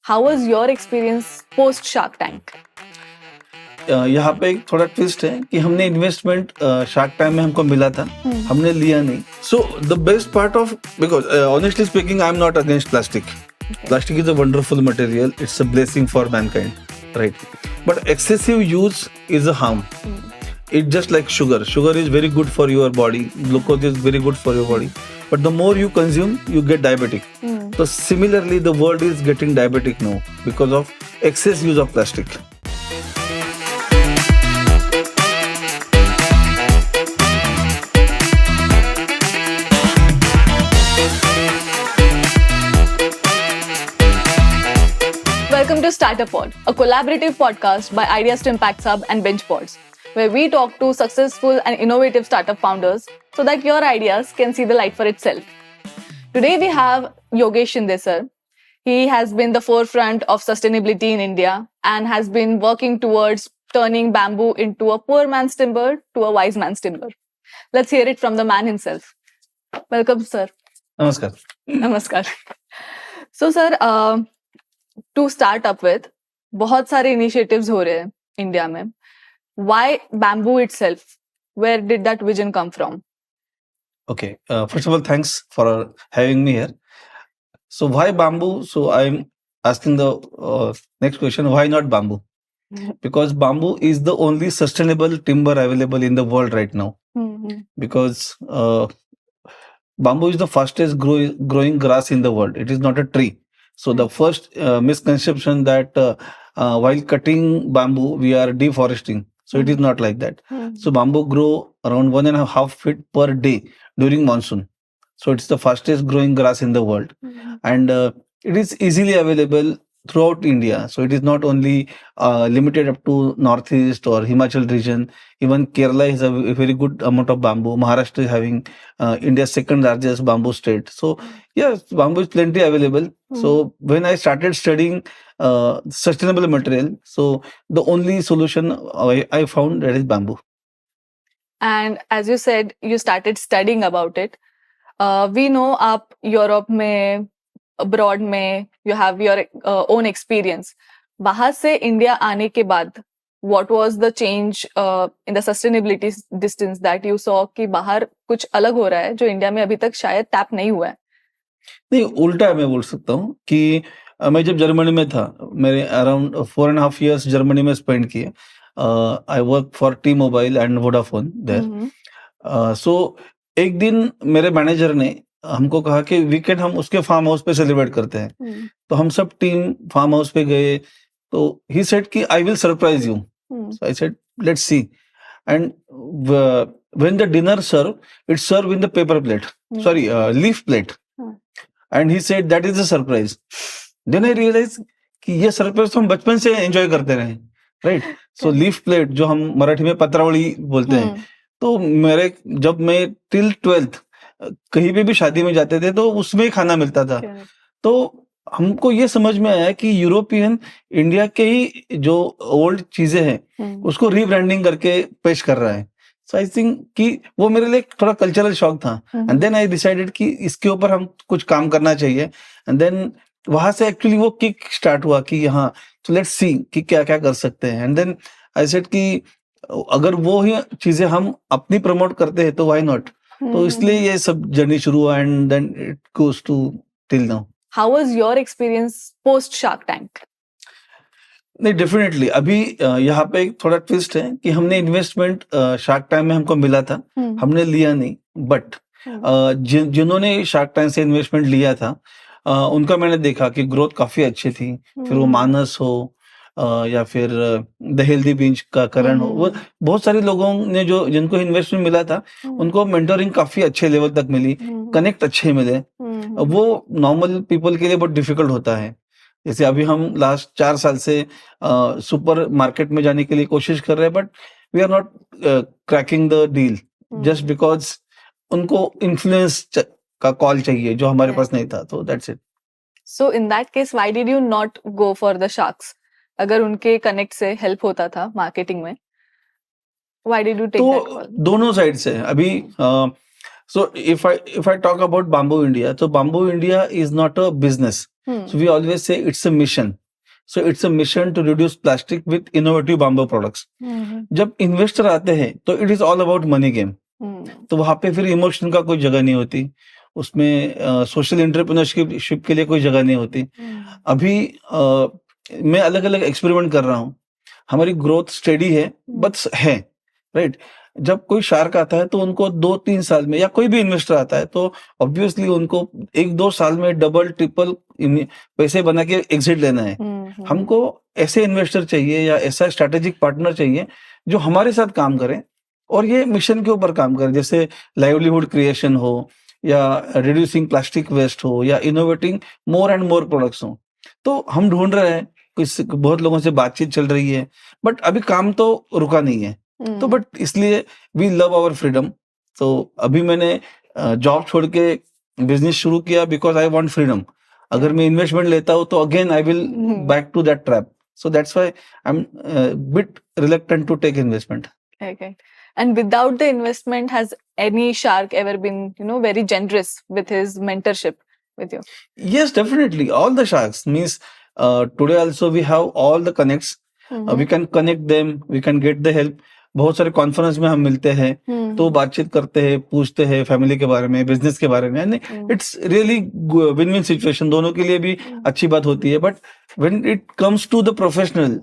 How was your experience post Shark Tank? यहाँ पे एक थोड़ा ट्विस्ट है कि हमने इन्वेस्टमेंट शार्क टाइम में हमको मिला था, हमने लिया नहीं. So the best part of, because honestly speaking I am not against plastic. Plastic is a wonderful material. It's a blessing for mankind, right? But excessive use is a harm. It's just like sugar. Sugar is very good for your body. Glucose is very good for your body. But the more you consume, you get diabetic. So similarly, the world is getting diabetic now because of excess use of plastic. Welcome to Startup Pod, a collaborative podcast by Ideas to Impact Hub and BenchPods, where we talk to successful and innovative startup founders so that your ideas can see the light for itself. Today we have Yogesh Shinde sir. He has been the forefront of sustainability in India and has been working towards turning bamboo into a poor man's timber to a wise man's timber. Let's hear it from the man himself. Welcome, sir. Namaskar. Namaskar. So, sir, to start up with, बहुत सारे initiatives हो रहे हैं India में. Why bamboo itself? Where did that vision come from? Okay. First of all, thanks for having me here. So why bamboo? So I'm asking the next question. Why not bamboo? Because bamboo is the only sustainable timber available in the world right now. Because bamboo is the fastest growing grass in the world. It is not a tree. So the first misconception that while cutting bamboo, we are deforesting. So it is not like that. So bamboo grow around 1.5 feet per day during monsoon. So it's the fastest growing grass in the world. And it is easily available throughout India. So it is not only limited up to Northeast or Himachal region. Even Kerala has a very good amount of bamboo. Maharashtra is having India's second largest bamboo state. So yes, bamboo is plenty available. So when I started studying sustainable material, so the only solution I found that is bamboo. And as you said, you started studying about it. We know आप Europe में, abroad में, you have your own experience. बाहर से India आने के बाद, what was the change in the sustainability distance that you saw कि बाहर कुछ अलग हो रहा है जो इंडिया में अभी तक शायद टैप नहीं हुआ है? नहीं, उल्टा मैं बोल सकता हूँ कि मैं जब जर्मनी में था, मेरे अराउंड 4.5 years जर्मनी में स्पेंड किए. I work for T Mobile and Vodafone there. So एक दिन मेरे मैनेजर ने हमको कहा कि वीकेंड हम उसके फार्म हाउस पे सेलिब्रेट करते हैं. तो हम सब टीम फार्म हाउस पे गए. तो ही सेड कि I will surprise you. So I said let's see. And when the dinner serve, it serve in the paper plate, sorry leaf plate. And he said that is a surprise. Then I realise कि ये surprise तो हम बचपन से enjoy करते रहे, right? सो leaf plate, जो हम मराठी में पत्रावली बोलते हैं, तो मेरे जब मैं टिल 12th कहीं पे भी शादी में जाते थे तो उसमें खाना मिलता था. तो हमको ये समझ में आया कि यूरोपियन इंडिया के ही जो ओल्ड चीजें हैं उसको रीब्रांडिंग करके पेश कर रहा है. सो आई थिंक कि वो मेरे लिए थोड़ा कल्चरल शॉक था. एंड देन आई डिसाइडेड कि इसके ऊपर हम कुछ काम करना चाहिए. एंड देन वहां से एक्चुअली वो किक स्टार्ट हुआ कि हाँ, तो लेट्स सी कि क्या क्या कर सकते हैं. एंड देन आई सेड कि अगर वो ही चीजें हम अपनी प्रमोट करते हैं तो व्हाई नॉट. तो इसलिए ये सब जर्नी शुरू हुआ. And then it goes to till now. How was your experience post Shark Tank? नहीं, डेफिनेटली अभी यहाँ पे एक थोड़ा ट्विस्ट है कि हमने इन्वेस्टमेंट शार्क टाइम में हमको मिला था, हमने लिया नहीं. बट जिन्होंने शार्क टाइम से इन्वेस्टमेंट लिया था, उनका मैंने देखा कि ग्रोथ काफी अच्छी थी. फिर वो मानस हो या फिर द हेल्दी बीच का करण हो, वो बहुत सारे लोगों ने जो जिनको इन्वेस्टमेंट मिला था उनको मेंटोरिंग काफी अच्छे लेवल तक मिली, कनेक्ट अच्छे मिले. वो नॉर्मल पीपल के लिए बहुत डिफिकल्ट होता है. जैसे अभी हम लास्ट 4 साल से सुपर मार्केट में जाने के लिए कोशिश कर रहे हैं, but we are not cracking the deal just because उनको इन्फ्लुएंस का कॉल चाहिए जो हमारे पास नहीं था. तो that's it. So in that case why did you not go for the sharks? अगर उनके कनेक्ट से हेल्प होता था मार्केटिंग में, why did you take that call? दोनों साइड से अभी. So if I talk about Bamboo India, so Bamboo India is not a business. So we always say it's a mission. So it's a mission to reduce plastic with innovative bamboo products. जब investor आते हैं तो it is all about money game. तो वहां पे फिर emotion का कोई जगह नहीं होती, उसमें सोशल एंटरप्रेन्योरशिप के लिए कोई जगह नहीं होती. अभी मैं अलग अलग एक्सपेरिमेंट कर रहा हूँ. हमारी ग्रोथ स्टेडी है बट है, राइट. जब कोई शार्क आता है तो उनको 2-3 साल में, या कोई भी इन्वेस्टर आता है तो ऑब्वियसली उनको 1-2 साल में डबल ट्रिपल पैसे बना के एग्जिट लेना है. हमको ऐसे इन्वेस्टर चाहिए या ऐसा स्ट्रैटेजिक पार्टनर चाहिए जो हमारे साथ काम करें और ये मिशन के ऊपर काम करें, जैसे लाइवलीहुड क्रिएशन हो या रिड्यूसिंग प्लास्टिक वेस्ट हो या innovating more and more products हो. तो हम ढूंढ रहे हैं, बहुत लोगों से बातचीत चल रही है बट अभी काम तो रुका नहीं है. तो बट इसलिए वी लव आवर फ्रीडम. तो अभी मैंने जॉब छोड़ के बिजनेस शुरू किया बिकॉज आई वांट फ्रीडम. अगर मैं इन्वेस्टमेंट लेता हूँ तो again I will back to that trap. So that's why I'm bit reluctant to take investment. Okay. And without the investment, has any shark ever been, very generous with his mentorship with you? Yes, definitely. All the sharks means today also we have all the connects. We can connect them. We can get the help. बहुत सारे conference में हम मिलते हैं तो बातचीत करते हैं, पूछते हैं फैमिली के बारे में, बिजनेस के बारे में. It's really win win situation, दोनों के लिए भी अच्छी बात होती है. But when it comes to the professional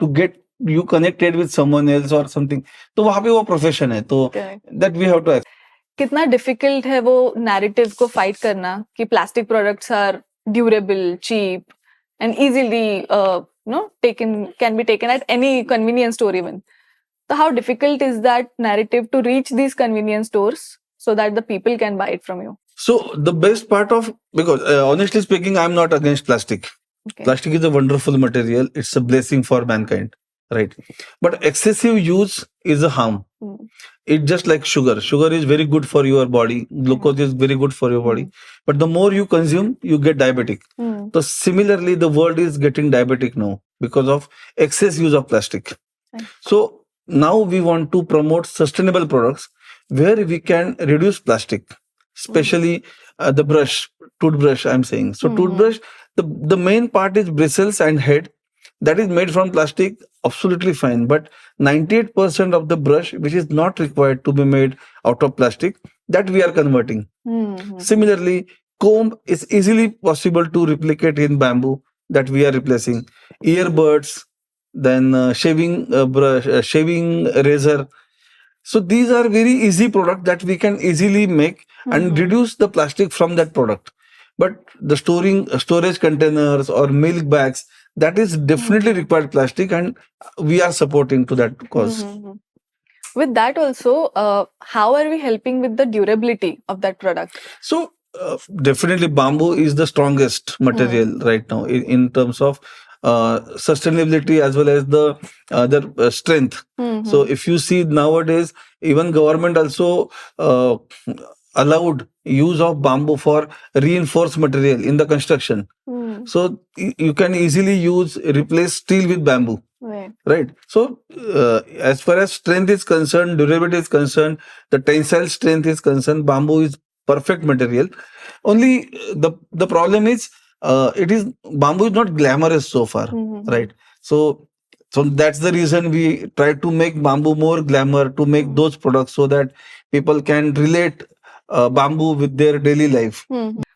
to get you connected with someone else और समथिंग, तो वहां पे वो प्रोफेशन है. तो दैट वी हैव टू. कितना डिफिकल्ट है वो नैरेटिव को फाइट करना कि plastic products are durable, cheap and easily can be taken at any convenience store even. So how difficult is that narrative to reach these convenience stores so that the people can buy it from you? So the best part of, because honestly speaking, I'm not against plastic. Okay. Plastic is a wonderful material. It's a blessing for mankind, right? But excessive use is a harm. It's just like sugar. Sugar is very good for your body. Glucose is very good for your body. But the more you consume, you get diabetic. So similarly, the world is getting diabetic now because of excess use of plastic. So now we want to promote sustainable products where we can reduce plastic, especially the toothbrush I'm saying. So toothbrush, the main part is bristles and head. That is made from plastic, absolutely fine. But 98% of the brush, which is not required to be made out of plastic, that we are converting. Similarly, comb is easily possible to replicate in bamboo, that we are replacing. Earbuds, then shaving brush, shaving razor. So these are very easy products that we can easily make and reduce the plastic from that product. But the storage containers or milk bags, that is definitely required plastic, and we are supporting to that cause. With that also, how are we helping with the durability of that product? So definitely bamboo is the strongest material right now in terms of sustainability as well as the other strength. So if you see nowadays, even government also allowed use of bamboo for reinforced material in the construction. So you can easily replace steel with bamboo. Right. So as far as strength is concerned, durability is concerned, the tensile strength is concerned, bamboo is perfect material. Only the problem is bamboo is not glamorous so far, right? So that's the reason we try to make bamboo more glamour, to make those products so that people can relate bamboo with their daily life.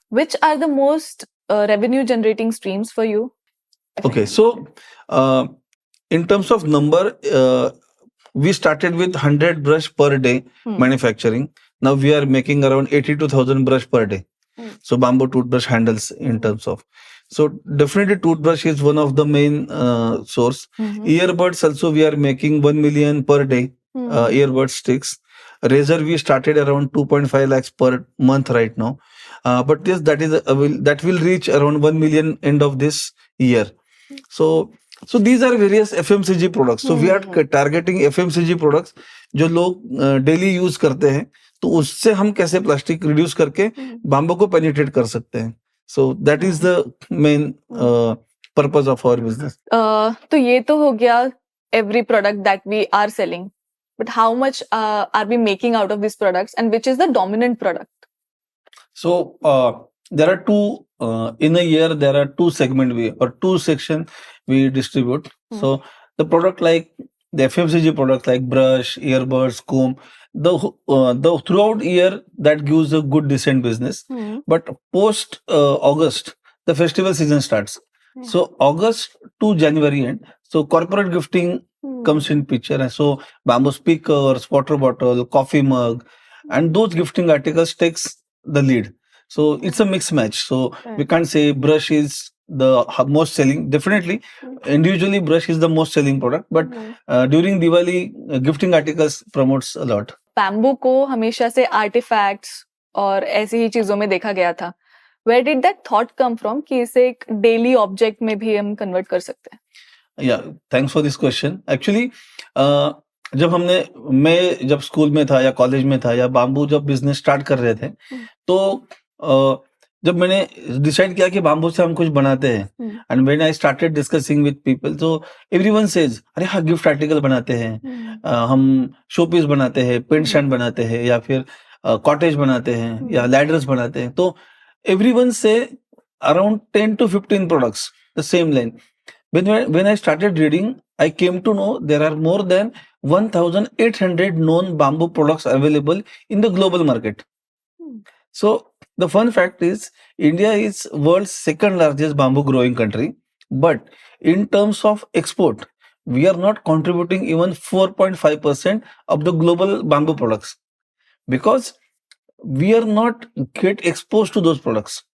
Which are the most revenue generating streams for you? Okay, so in terms of number, we started with 100 brush per day manufacturing. Now we are making around 82,000 brush per day. So bamboo toothbrush handles in terms of. So definitely toothbrush is one of the main source. Earbuds also we are making 1 million per day. Earbud sticks. Razor we started around 2.5 lakhs per month right now. But yes, that will reach around 1 million end of this year. So these are various FMCG products. So we are targeting FMCG products जो लोग daily use करते हैं, तो उससे हम कैसे plastic reduce करके bamboo को पेनिट्रेट कर सकते हैं. So that is the main purpose of our business. तो ये तो हो गया every product that we are selling, but how much are we making out of this products and which is the dominant product? So there are two in a year. There are two segment we or two section we distribute. So the product like the FMCG product like brush, earbuds, comb, the throughout year that gives a good decent business. But post August, the festival season starts. So August to January end. So corporate gifting comes in picture, and so bamboo speakers, water bottle, coffee mug, and those gifting articles takes the lead. So it's a mixed match. So we can't say brush is the most selling. Definitely, individually brush is the most selling product, but during Diwali, gifting articles promotes a lot. Bamboo को हमेशा से artefacts और ऐसी ही चीजों में देखा गया था. Where did that thought come from कि इसे एक डेली ऑब्जेक्ट में भी हम कन्वर्ट कर सकते हैं? या thanks for this question. Actually जब मैं जब स्कूल में था या कॉलेज में था या बाम्बू जब बिजनेस स्टार्ट कर रहे थे, तो जब मैंने डिसाइड किया कि बाम्बू से हम कुछ बनाते हैं, and when I started discussing with people, तो एवरीवन सेज अरे हाँ गिफ्ट आर्टिकल बनाते हैं, हम शो पीस बनाते हैं, पेंट स्टैंड बनाते हैं, या फिर कॉटेज बनाते हैं, या लैडर्स बनाते हैं. तो एवरीवन से around 10 to 15 products the same line. When I started reading, I came to know there are more than 1,800 known bamboo products available in the global market. So the fun fact is, India is world's second largest bamboo growing country, but in terms of export, we are not contributing even 4.5% of the global bamboo products, because we are not get exposed to those products.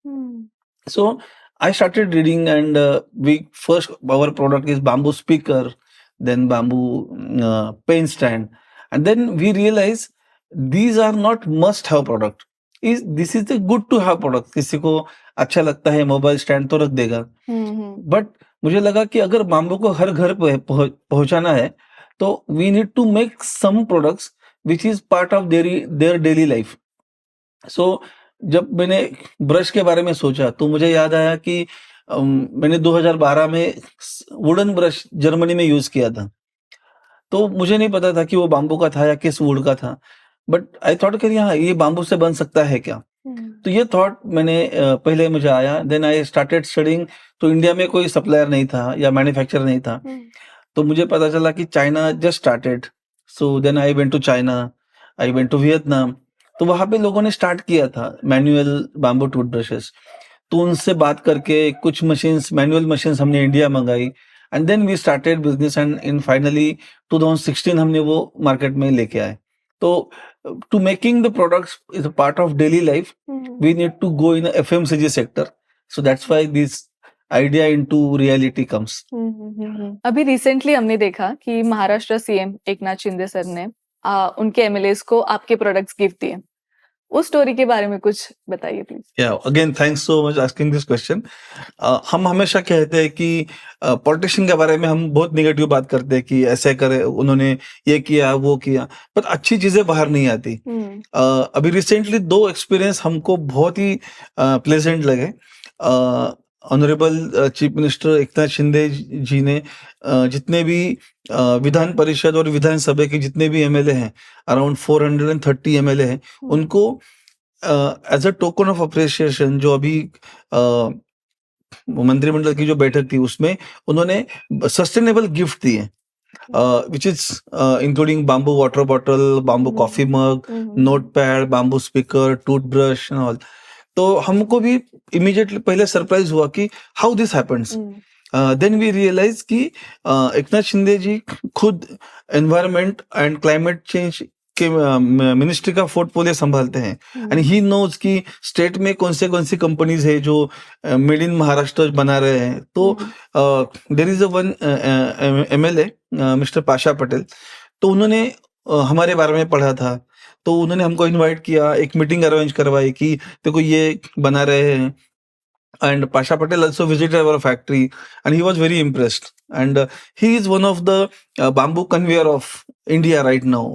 So I started reading, and our product is bamboo speaker, then bamboo pen stand, and then we realize these are not must-have product. This is a good to have product. किसी को अच्छा लगता है mobile stand तो रख देगा, but मुझे लगा कि अगर बाम्बू को हर घर पे पहुंचाना है, तो we need to make some products which is part of their daily life. So जब मैंने ब्रश के बारे में सोचा, तो मुझे याद आया कि मैंने 2012 में वुडन ब्रश जर्मनी में यूज किया था. तो मुझे नहीं पता था कि वो बाम्बू का था या किस वुड का था, बट आई थॉट कि हाँ ये बाम्बू से बन सकता है क्या. तो ये थॉट मैंने पहले मुझे आया. Then I started studying. तो इंडिया में कोई सप्लायर नहीं था या मैन्युफैक्चरर नहीं था. तो मुझे पता चला कि China just started. So then I went to China, I went to Vietnam. तो वहां पे लोगों ने स्टार्ट किया था मैनुअल बाम्बू टूथब्रशेस. तो उनसे बात करके कुछ मशीन्स, मैनुअल मशीन्स हमने इंडिया मंगाई, and then we started business, and in finally 2016 हमने वो मार्केट में लेके आए. तो to making the products is a part of daily life, we need to go in a FMCG sector. So that's why this idea into reality comes. अभी recently हमने देखा कि महाराष्ट्र सीएम एकनाथ शिंदे सर ने उनके एमएलएस को आपके प्रोडक्ट्स गिफ्ट दिए. उस स्टोरी के बारे में कुछ बताइए प्लीज. या again thanks so much asking this question. हम हमेशा कहते हैं कि पॉलिटिशियन के बारे में हम बहुत नेगेटिव बात करते हैं कि ऐसे करे, उन्होंने ये किया वो किया, पर अच्छी चीजें बाहर नहीं आती. अभी रिसेंटली 2 एक्सपीरियंस हमको बहुत ही प्लेजेंट लगे. Honourable chief minister Eknath Shinde ji ने जितने भी विधान परिषद और विधानसभा के जितने भी एमएलए हैं, अराउंड 430 एमएलए हैं, उनको as a token of appreciation, जो अभी मंत्रिमंडल की जो बैठक थी उसमें उन्होंने सस्टेनेबल गिफ्ट दिए, which is including bamboo water bottle, bamboo coffee mug, note pad, bamboo speaker, toothbrush and all. तो हमको भी इमीडिएटली पहले सरप्राइज हुआ कि how this happens. Then we realise कि एकनाथ शिंदे जी खुद एनवायरमेंट एंड क्लाइमेट चेंज के मिनिस्ट्री का पोर्टफोलियो संभालते हैं, एंड ही नोज कि स्टेट में कौन सी कंपनीज है जो मेड इन महाराष्ट्र बना रहे हैं. तो there is a one MLA mister Pasha Patel. तो उन्होंने हमारे बारे में पढ़ा था, तो उन्होंने हमको इनवाइट किया, एक मीटिंग अरेंज करवाई कि देखो ये बना रहे हैं. And Pasha Patel also visited our factory, and he was very impressed. And he is one of the bamboo conveyor of India right now.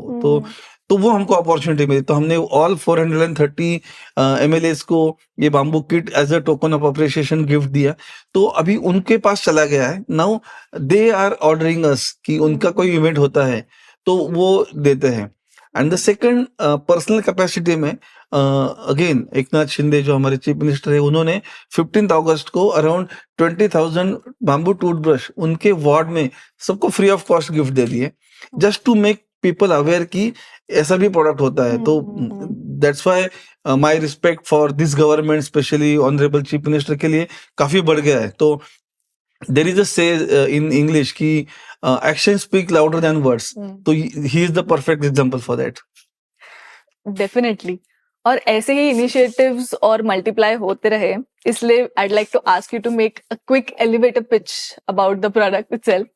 तो वो हमको अपॉर्चुनिटी मिली. तो हमने ऑल 430 एमएलएस को ये bamboo kit as a token of appreciation gift दिया. तो अभी उनके पास चला गया है. Now they are ordering us कि उनका कोई इवेंट होता है तो वो देते हैं. And the second personal capacity में अगेन एकनाथ शिंदे जो हमारे चीफ मिनिस्टर है, उन्होंने 15 अगस्त को अराउंड 20,000 बैम्बू टूथब्रश उनके वार्ड में सबको फ्री ऑफ कॉस्ट गिफ्ट दे दिए, just to make people aware कि ऐसा भी प्रोडक्ट होता है. तो that's why my respect for this government, specially honourable chief minister के लिए काफी बढ़ गया है. तो there is a say in English कि action speak louder than words. तो he is the perfect example for that. Definitely. और ऐसे ही इनिशिएटिव्स और मल्टीप्लाई होते रहे, इसलिए I'd like to ask you to make a quick elevator pitch about the product itself,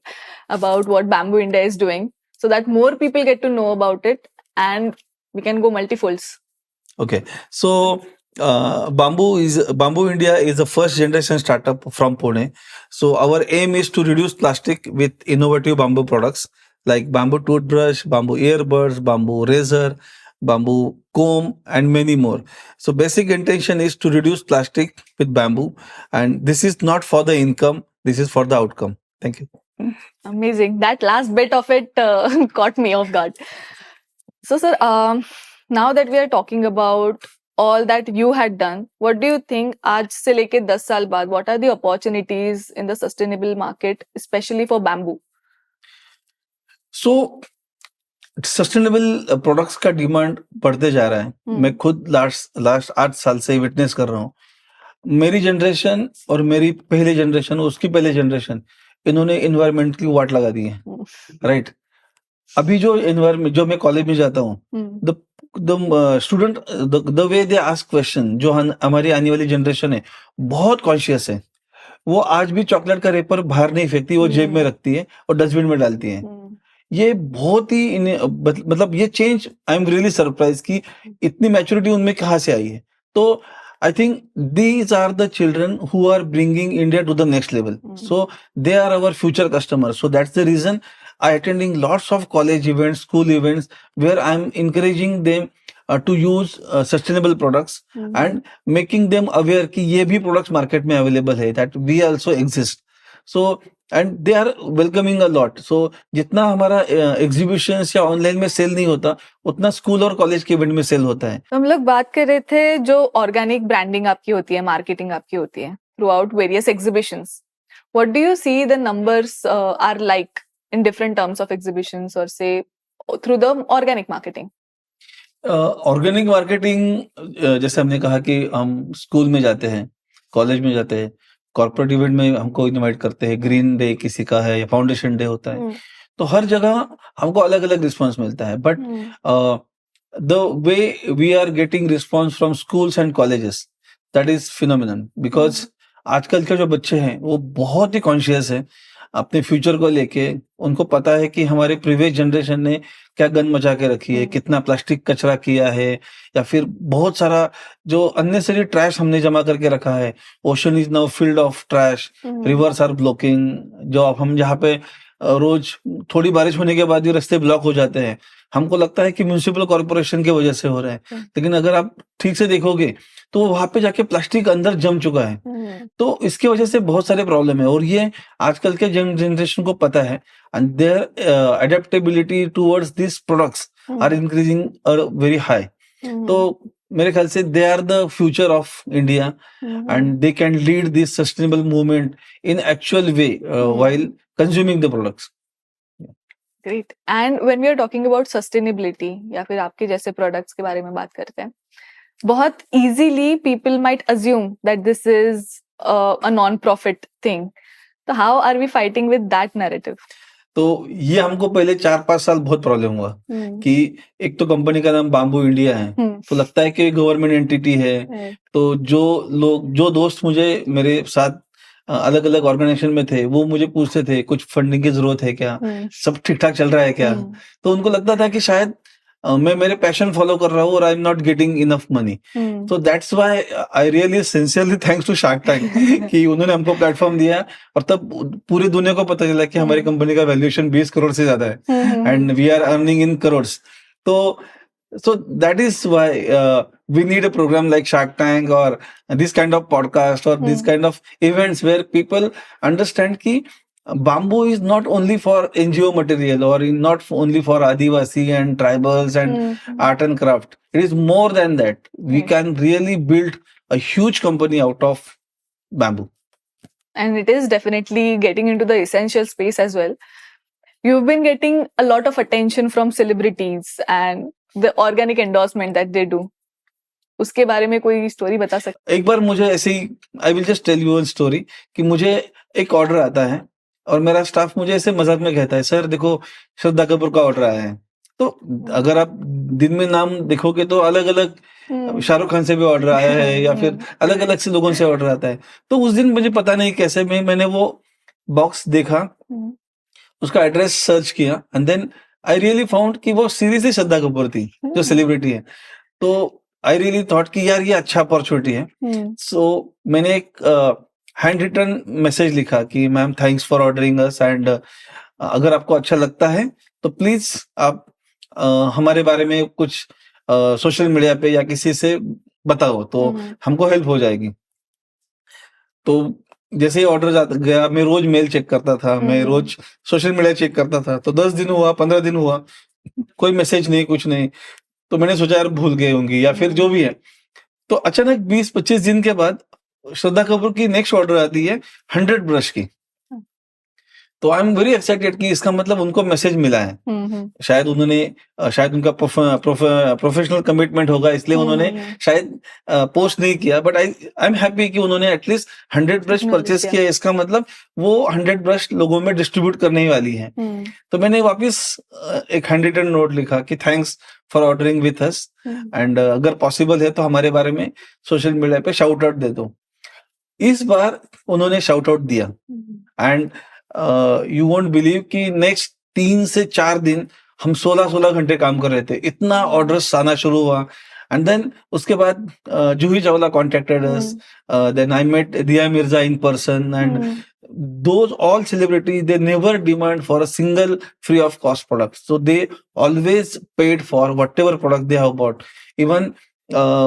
about what Bamboo India is doing, so that more people get to know about it and we can go multifolds. Okay, so Bamboo India is the first generation startup from Pune. So our aim is to reduce plastic with innovative bamboo products like bamboo toothbrush, bamboo earbuds, bamboo razor, bamboo comb, and many more. So basic intention is to reduce plastic with bamboo, and this is not for the income, this is for the outcome. Thank you. Amazing. That last bit of it caught me off guard. So sir, now that we are talking about all that you had done, what do you think आज से लेके 10 साल बाद what are the opportunities in the sustainable market, especially for bamboo? So sustainable products का demand बढ़ते जा रहा है. मैं खुद लास्ट 8 साल से विटनेस कर रहा हूँ. मेरी जनरेशन और मेरी पहली जनरेशन, उसकी पहले जनरेशन, इन्होंने एनवायरमेंट की वाट लगा दी है, राइट. अभी जो एनवायरमेंट, जो मैं कॉलेज में जाता हूँ, the student, the way they ask question, जो हमारी आने वाली जनरेशन है बहुत कॉन्शियस है. वो आज भी चॉकलेट का रेपर बाहर नहीं फेंकती, वो जेब में रखती है और डस्टबिन में डालती है. ये बहुत ही मतलब ये change, I am really surprise कि इतनी मैच्योरिटी उनमें कहाँ से आई है. तो I think these are the children who are bringing India to the next level. So they are our future customer. So that's the reason I attending lots of college events, school events, where I'm encouraging them to use sustainable products and making them aware कि ये भी products market में available है, that we also exist. So and they are welcoming a lot. So जितना हमारा exhibitions या online में sale नहीं होता, उतना school और college के event में sale होता है. हम लोग बात कर रहे थे जो organic branding आपकी होती है, marketing आपकी होती है throughout various exhibitions. What do you see the numbers are like in different terms of exhibitions or say through the organic marketing? Organic marketing जैसे हमने कहा कि हम स्कूल में जाते हैं, कॉलेज में जाते हैं, कॉर्पोरेट इवेंट में हमको इनवाइट करते हैं, ग्रीन डे किसी का है या फाउंडेशन डे होता है, तो हर जगह हमको अलग अलग रिस्पॉन्स मिलता है. But the way we are getting response from schools and colleges, that is phenomenal. Because आजकल के जो बच्चे हैं वो बहुत ही कॉन्शियस है अपने फ्यूचर को लेके. उनको पता है कि हमारे प्रीवियस जनरेशन ने क्या गन मचा के रखी है, कितना प्लास्टिक कचरा किया है, या फिर बहुत सारा जो अननेसेसरी ट्रैश हमने जमा करके रखा है. Ocean is now field of trash, rivers are blocking. जो हम जहाँ पे रोज थोड़ी बारिश होने के बाद ही रास्ते ब्लॉक हो जाते हैं, हमको लगता है कि म्युनिसिपल कॉर्पोरेशन की वजह से हो रहा है, लेकिन अगर आप ठीक से देखोगे तो वहां पे जाके प्लास्टिक अंदर जम चुका है. तो इसकी वजह से बहुत सारे प्रॉब्लम है, और ये आजकल के जनरेशन को पता है. And their adaptability towards this products are increasing very high. तो मेरे ख्याल से they are the future of India and they can lead this sustainable movement in actual way while consuming the products. Great. And when we are talking about sustainability या फिर आपके जैसे products के बारे में बात करते हैं, बहुत easily people might assume that this is a non profit thing. तो how are we fighting with that narrative? तो ये हमको पहले 4-5 साल बहुत प्रॉब्लम हुआ कि एक तो कंपनी का नाम बाम्बू इंडिया है, तो लगता है कि गवर्नमेंट एंटिटी है. तो जो दोस्त मुझे मेरे साथ अलग अलग ऑर्गेनाइजेशन में थे, वो मुझे पूछते थे कुछ फंडिंग की जरूरत है क्या, सब ठीक ठाक चल रहा है क्या. तो उनको लगता था कि शायद मैं मेरे पैशन फॉलो कर रहा हूँ और I am not getting enough money. तो that's why I really sincerely thanks to Shark Tank कि उन्होंने हमको प्लेटफॉर्म दिया, और तब पूरी दुनिया को पता चला कि हमारी कंपनी का वैल्यूएशन 20 करोड़ से ज्यादा है and we are earning in crores. तो so that is why we need a program like Shark Tank or this kind of podcast or this kind of events where people understand कि bamboo is not only for NGO material or not only for Adivasi and tribals and art and craft. It is more than that. We Yes. can really build a huge company out of bamboo. And it is definitely getting into the essential space as well. You've been getting a lot of attention from celebrities and the organic endorsement that they do. उसके बारे में कोई story बता सकते? एक बार मुझे ऐसे ही, I will just tell you one story, कि मुझे एक ऑर्डर आता है और मेरा स्टाफ मुझे ऐसे मजाक में कहता है, सर देखो श्रद्धा कपूर का ऑर्डर आया है। तो अगर आप दिन में नाम देखोगे तो अलग अलग शाहरुख खान से भी ऑर्डर आया है या फिर अलग अलग से लोगों से ऑर्डर आता है। तो उस दिन मुझे पता नहीं कैसे मैंने वो बॉक्स देखा, उसका एड्रेस सर्च किया and then I really found कि वो सीरियसली श्रद्धा कपूर थी जो सेलिब्रिटी है। तो आई रियली थॉट कि यार ये अच्छा अपॉर्चुनिटी है। सो मैंने एक हैंड रिटन मैसेज लिखा कि ma'am thanks for ordering us and अगर आपको अच्छा लगता है तो प्लीज आप हमारे बारे में कुछ सोशल मीडिया पे या किसी से बताओ तो हमको हेल्प हो जाएगी। तो जैसे ही ऑर्डर गया, मैं रोज मेल चेक करता था, मैं रोज सोशल मीडिया चेक करता था। तो 10 दिन हुआ, 15 दिन हुआ, कोई मैसेज नहीं, कुछ नहीं। तो मैंने सोचा यार भूल गए होंगी या फिर जो भी है। तो अचानक 20-25 दिन के बाद श्रद्धा कपूर की नेक्स्ट ऑर्डर आती है 100 ब्रश की। तो आई एम वेरी एक्साइटेड कि इसका मतलब उनको मैसेज मिला है। शायद उनका प्रोफेशनल कमिटमेंट होगा, इसलिए उन्होंने शायद पोस्ट नहीं किया। बट आई एम हैप्पी कि उन्होंने एटलीस्ट 100 ब्रश परचेस किया। इसका मतलब वो 100 ब्रश लोगों में डिस्ट्रीब्यूट करने ही वाली है। तो मैंने वापस एक हैंड रिटन नोट लिखा कि thanks for ordering with us and अगर पॉसिबल है तो हमारे बारे में सोशल मीडिया पे शाउट आउट दे दो। इस बार उन्होंने शाउट आउट दिया एंड यू वोंट बिलीव कि नेक्स्ट 3 से 4 दिन हम 16 घंटे काम कर रहे थे। इतना ऑर्डर्स आना शुरू हुआ एंड देन उसके बाद Juhi Chawla contacted us, then I met Dia Mirza in person and those all celebrities, they never demand for a single free of cost product, so they always paid for whatever product they have bought. Even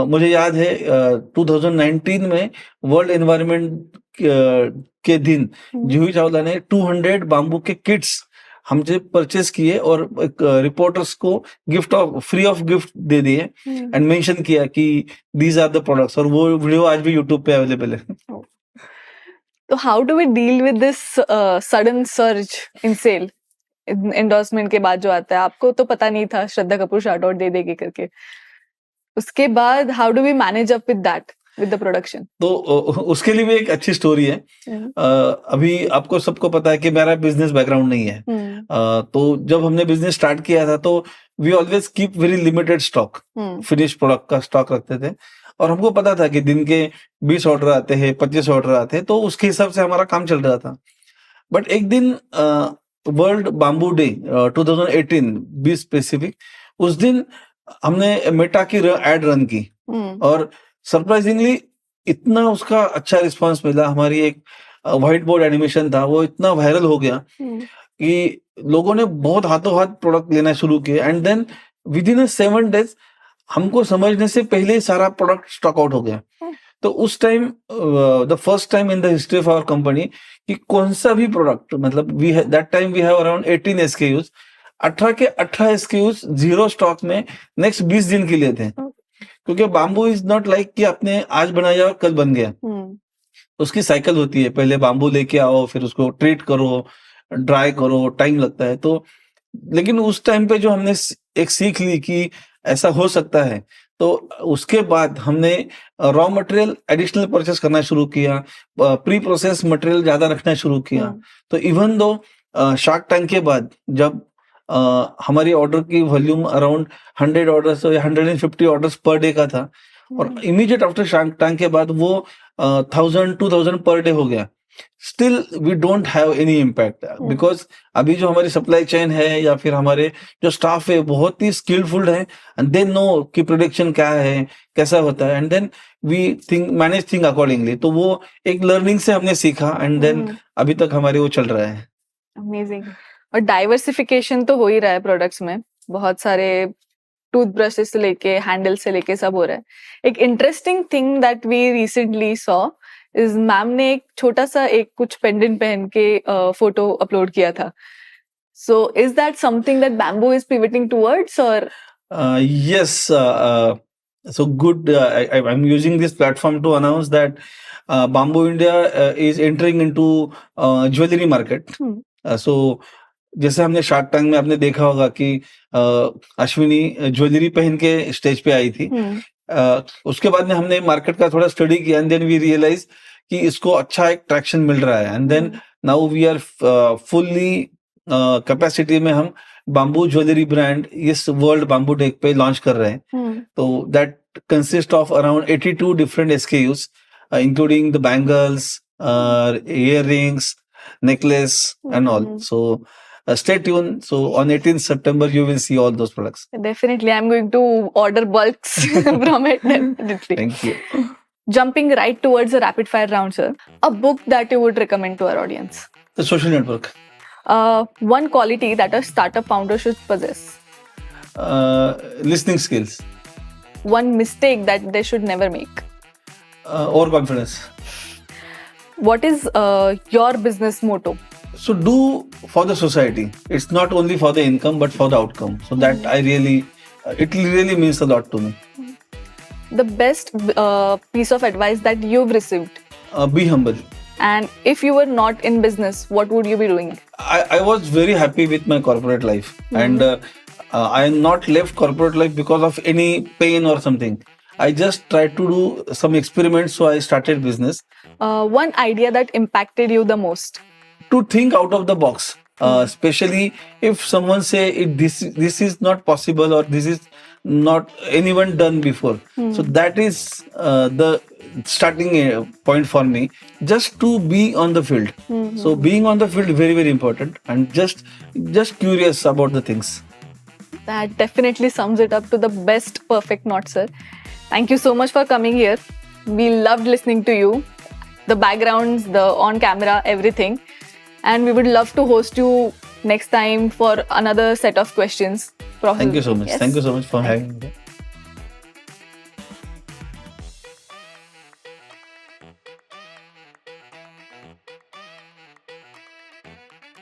मुझे याद है 2019 में world environment के दिन जूही चावला ने 200 bamboo के kits हमसे purchase किए और रिपोर्टर्स को फ्री ऑफ गिफ्ट दे दिए एंड मेंशन किया कि दीज आर द प्रोडक्ट्स, और वो वीडियो आज भी यूट्यूब पे अवेलेबल है। तो how do we deal with this sudden surge in sale? Endorsement के बाद जो आता है, आपको तो पता नहीं था श्रद्धा कपूर शाउट आउट दे देगी करके, उसके बाद how do we manage up with that with the production? तो उसके लिए भी एक अच्छी स्टोरी है। अभी आपको सबको पता है कि मेरा बिजनेस बैकग्राउंड नहीं है। तो जब हमने बिजनेस स्टार्ट किया था तो we always keep very limited stock, finish product का स्टॉक रखते थे और हमको पता था कि दिन के 20 ऑर्डर आते हैं, 25 ऑर्डर आते हैं, तो उसके हिसाब से हमारा काम चल रहा था। बट एक दिन world bamboo day 2018 be specific, उस दिन हमने मेटा की एड रन की और सरप्राइजिंगली इतना उसका अच्छा रिस्पांस मिला। हमारी एक व्हाइट बोर्ड एनिमेशन था, वो इतना वायरल हो गया कि लोगों ने बहुत हाथों हाथ प्रोडक्ट लेना शुरू किए and then with in 7 days हमको समझने से पहले ही सारा प्रोडक्ट स्टॉक आउट हो गया। तो उस time the first time in the history of our company कि कौन सा भी प्रोडक्ट, मतलब that time we have around 18 SKUs, 18 के 18 SKUs जीरो स्टॉक में नेक्स्ट 20 दिन के लिए थे। क्योंकि बाम्बू इज नॉट लाइक कि आपने आज बनाया और कल बन गया। उसकी साइकिल होती है, पहले बाम्बू लेके आओ, फिर उसको ट्रीट करो, ड्राई करो, टाइम लगता है। तो लेकिन उस टाइम पे जो हमने एक सीख ली कि ऐसा हो सकता है, तो उसके बाद हमने रॉ मटेरियल एडिशनल परचेस करना शुरू किया, प्री प्रोसेस मटेरियल ज्यादा रखना शुरू किया। तो इवन दो शार्क टैंक के बाद जब हमारी ऑर्डर की वॉल्यूम अराउंड 100 ऑर्डर्स या 150 ऑर्डर्स पर डे का था और इमीडिएट आफ्टर शार्क टैंक के बाद वो 1000-2000 पर डे हो गया, still we don't have any impact because अभी जो हमारी सप्लाई चेन है या फिर हमारे जो स्टाफ है बहुत ही स्किलफुल है एंड दे नो कि प्रोडक्शन क्या है, कैसा होता है, and then we manage thing accordingly. तो वो एक लर्निंग से हमने सीखा एंड देन अभी तक हमारे वो चल रहा है। अमेजिंग। और डाइवर्सिफिकेशन तो हो ही रहा है प्रोडक्ट्स में, बहुत सारे टूथब्रशेस से लेके हैंडल से लेके सब हो रहा है। एक interesting thing that we recently saw इस मैम ने एक छोटा सा एक कुछ पेंडेंट पहन के फोटो अपलोड किया था. So is that something that Bamboo is pivoting towards, or? Yes. So good. I'm using this platform to announce that Bamboo India is entering into jewelry market. So जैसे हमने shark tank में आपने देखा होगा कि Ashwini jewellery पहन के stage पे आई थी. उसके बाद में हमने मार्केट का थोड़ा स्टडी किया एंड देन वी रियलाइज कि इसको अच्छा एक ट्रैक्शन मिल रहा है. And then now we are fully capacity में हम बाम्बू ज्वेलरी ब्रांड इस वर्ल्ड बाम्बू टेक पे लॉन्च कर रहे हैं. तो that consist of around 82 different SKUs including the bangles, earrings, necklace and all. So stay tuned. So on 18th September you will see all those products. Definitely, I'm going to order bulks from it. Definitely. Thank you. Jumping right towards the rapid fire round, sir. A book that you would recommend to our audience? The Social Network. One quality that a startup founder should possess? Listening skills. One mistake that they should never make? Overconfidence. What is your business motto? So do for the society. It's not only for the income but for the outcome. So that it really means a lot to me. The best piece of advice that you've received? Be humble. And if you were not in business, what would you be doing? I was very happy with my corporate life. And I am not left corporate life because of any pain or something. I just tried to do some experiments, so I started business. One idea that impacted you the most? To think out of the box, especially if someone say this is not possible or this is not anyone done before. So that is the starting point for me, just to be on the field. So being on the field very, very important, and just curious about the things. That definitely sums it up to the best perfect knot, sir. Thank you so much for coming here. We loved listening to you, the backgrounds, the on camera, everything. And we would love to host you next time for another set of questions. Thank you so much. Yes. Thank you so much for having me.